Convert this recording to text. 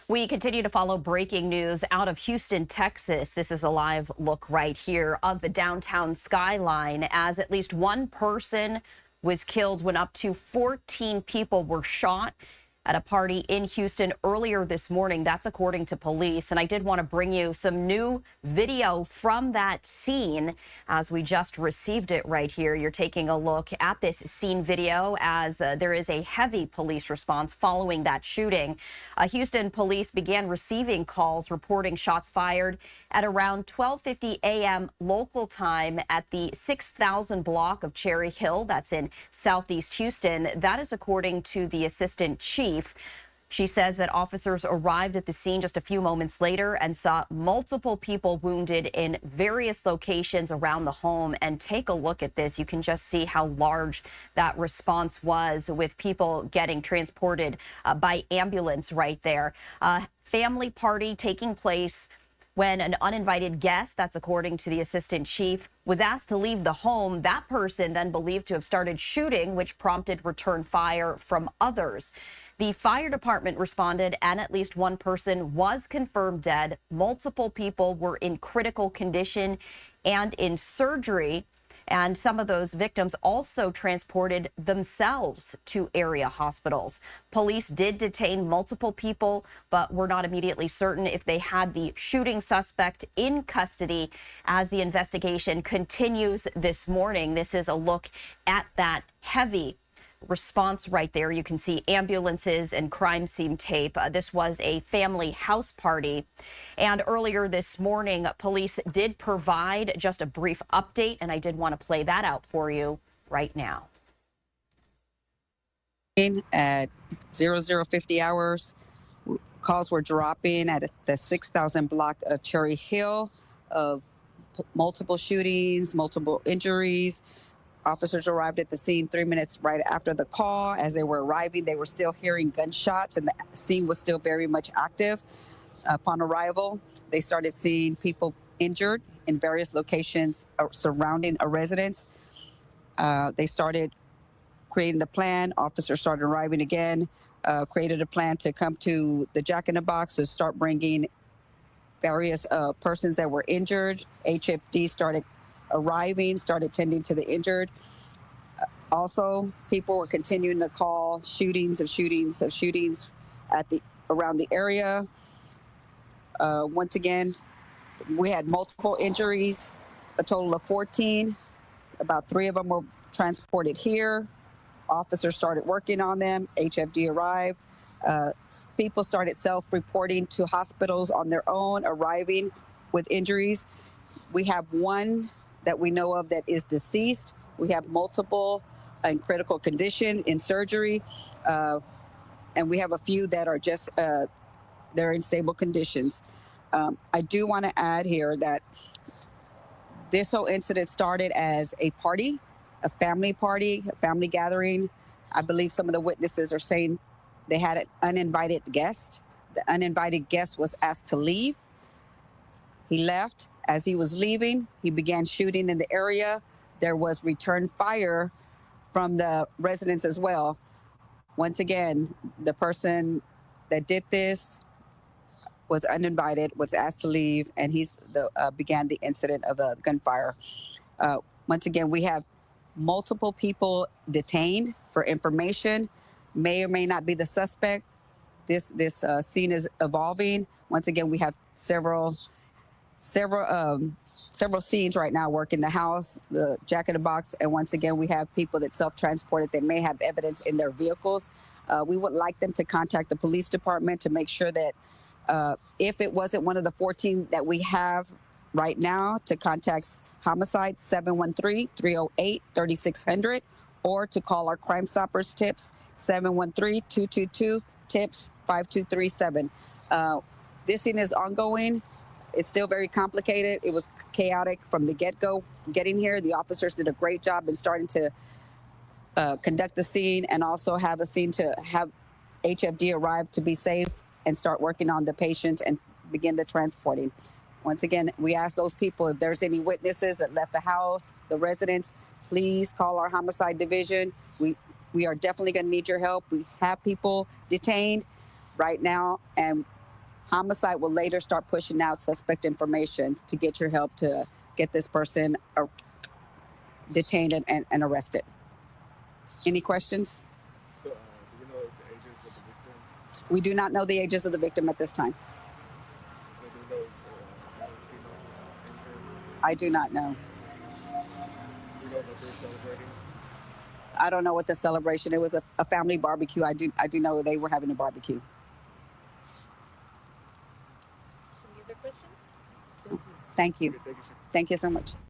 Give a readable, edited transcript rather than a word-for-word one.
We continue to follow breaking news out of Houston, Texas. This is a live look right here of the downtown skyline as at least one person was killed when up to 14 people were shot at a party in Houston earlier this morning. That's according to police. And I did want to bring you some new video from that scene as we just received it right here. You're taking a look at this scene video as there is a heavy police response following that shooting. Houston police began receiving calls reporting shots fired at around 12:50 a.m. local time at the 6000 block of Cherry Hill. That's in southeast Houston. That is according to the assistant chief. She says that officers arrived at the scene just a few moments later and saw multiple people wounded in various locations around the home. And take a look at this. You can just see how large that response was, with people getting transported by ambulance right there. Family party taking place when an uninvited guest, that's according to the assistant chief, was asked to leave the home. That person then believed to have started shooting, which prompted return fire from others. The fire department responded, and at least one person was confirmed dead. Multiple people were in critical condition and in surgery. And some of those victims also transported themselves to area hospitals. Police did detain multiple people, but were not immediately certain if they had the shooting suspect in custody as the investigation continues this morning. This is a look at that heavy response right there. You can see ambulances and crime scene tape. This was a family house party. And earlier this morning, police did provide just a brief update, and I did want to play that out for you right now. At 0050 hours, calls were dropping at the 6000 block of Cherry Hill of multiple shootings, multiple injuries. Officers arrived at the scene 3 minutes right after the call. As they were arriving, they were still hearing gunshots, and the scene was still very much active. Upon arrival, they started seeing people injured in various locations surrounding a residence. They started creating the plan. Officers started arriving again, created a plan to come to the Jack in the Box to start bringing various persons that were injured. HFD started arriving, started tending to the injured. Also, people were continuing to call shootings at around the area. Once again, we had multiple injuries, a total of 14. About 3 of them were transported here. Officers started working on them. HFD arrived. People started self-reporting to hospitals on their own, arriving with injuries. We have one that we know of that is deceased. We have multiple in critical condition, in surgery, and we have a few that are just, they're in stable conditions. I do want to add here that this whole incident started as a party, a family party, a family gathering. I believe some of the witnesses are saying they had an uninvited guest. The uninvited guest was asked to leave. He left. As he was leaving, he began shooting in the area. There was return fire from the residents as well. Once again, the person that did this was uninvited, was asked to leave, and began the incident of a gunfire. Once again, we have multiple people detained for information. May or may not be the suspect. This scene is evolving. Once again, we have several scenes right now working the house, the Jack in the Box, and once again we have people that self-transported that may have evidence in their vehicles. We would like them to contact the police department to make sure that if it wasn't one of the 14 that we have right now, to contact homicide 713-308-3600, or to call our Crime Stoppers tips 713-222-TIPS 5237. This scene is ongoing. It's still very complicated. It was chaotic from the get-go getting here. The officers did a great job in starting to conduct the scene, and also have a scene to have HFD arrive to be safe and start working on the patients and begin the transporting. Once again, we ask those people, if there's any witnesses that left the house, the residents, please call our homicide division. We are definitely going to need your help. We have people detained right now, and Homicide will later start pushing out suspect information to get your help to get this person detained and arrested. Any questions? So, do we know the ages of the victim? We do not know the ages of the victim at this time. And do we know male and female injured? I do not know. Do we know what they're celebrating? I don't know what the celebration. It was a family barbecue. I do know they were having a barbecue. Any other questions? Thank you. Okay, thank you. Thank you so much.